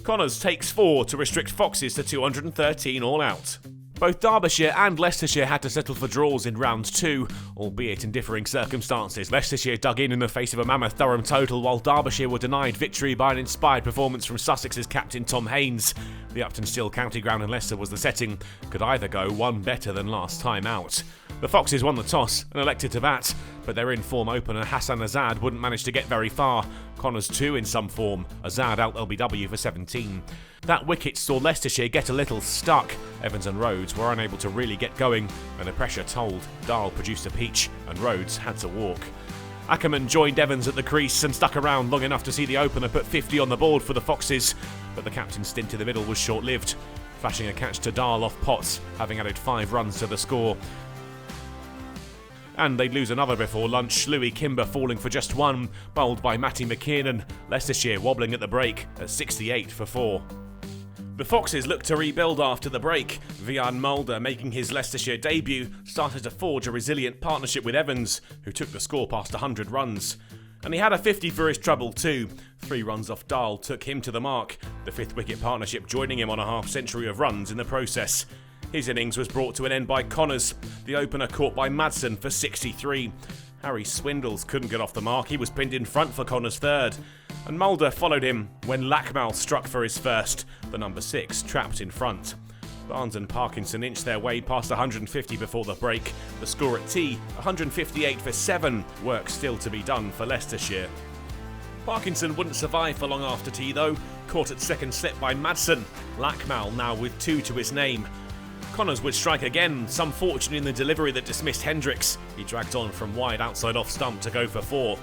Connors takes 4 to restrict Foxes to 213 all out. Both Derbyshire and Leicestershire had to settle for draws in round 2, albeit in differing circumstances. Leicestershire dug in the face of a mammoth Durham total, while Derbyshire were denied victory by an inspired performance from Sussex's captain Tom Haynes. The Upton Steel County Ground in Leicester was the setting, could either go one better than last time out. The Foxes won the toss and elected to bat, but their in-form opener Hassan Azad wouldn't manage to get very far. Connors too in some form, Azad out LBW for 17. That wicket saw Leicestershire get a little stuck. Evans and Rhodes were unable to really get going, and the pressure told. Dahl produced a peach, and Rhodes had to walk. Ackerman joined Evans at the crease and stuck around long enough to see the opener put 50 on the board for the Foxes, but the captain's stint in the middle was short-lived, flashing a catch to Dahl off Potts, having added 5 runs to the score. And they'd lose another before lunch, Louis Kimber falling for just 1, bowled by Matty McKiernan, Leicestershire wobbling at the break at 68 for 4. The Foxes looked to rebuild after the break. Vian Mulder, making his Leicestershire debut, started to forge a resilient partnership with Evans, who took the score past 100 runs. And he had a 50 for his trouble too. 3 runs off Dahl took him to the mark, the 5th wicket partnership joining him on a half-century of runs in the process. His innings was brought to an end by Connors, the opener caught by Madsen for 63. Harry Swindles couldn't get off the mark, he was pinned in front for Connors' 3rd. And Mulder followed him when Lackmal struck for his 1st, the number 6 trapped in front. Barnes and Parkinson inched their way past 150 before the break. The score at tea, 158 for 7, work still to be done for Leicestershire. Parkinson wouldn't survive for long after tea though, caught at second slip by Madsen. Lackmal now with 2 to his name. Connors would strike again, some fortune in the delivery that dismissed Hendricks. He dragged on from wide outside off stump to go for 4.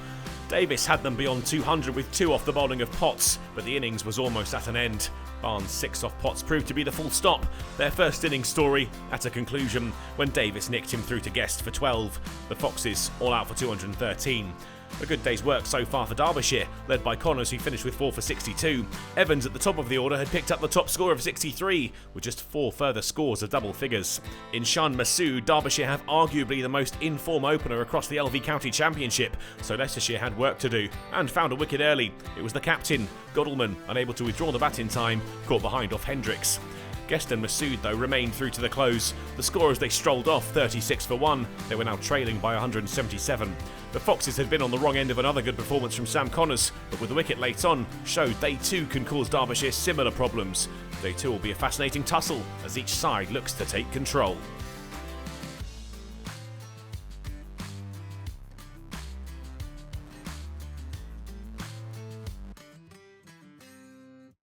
Davis had them beyond 200 with 2 off the bowling of Potts, but the innings was almost at an end. Barnes' 6 off Potts proved to be the full stop, their first innings story at a conclusion when Davis nicked him through to Guest for 12. The Foxes all out for 213. A good day's work so far for Derbyshire, led by Connors who finished with 4 for 62. Evans at the top of the order had picked up the top score of 63, with just 4 further scores of double figures. In Shan Masood, Derbyshire have arguably the most in-form opener across the LV County Championship, so Leicestershire had work to do, and found a wicket early. It was the captain, Godalman, unable to withdraw the bat in time, caught behind off Hendricks. Guest and Masood, though, remained through to the close. The score as they strolled off, 36 for 1. They were now trailing by 177. The Foxes had been on the wrong end of another good performance from Sam Connors, but with the wicket late on, showed they too can cause Derbyshire similar problems. Day 2 will be a fascinating tussle as each side looks to take control.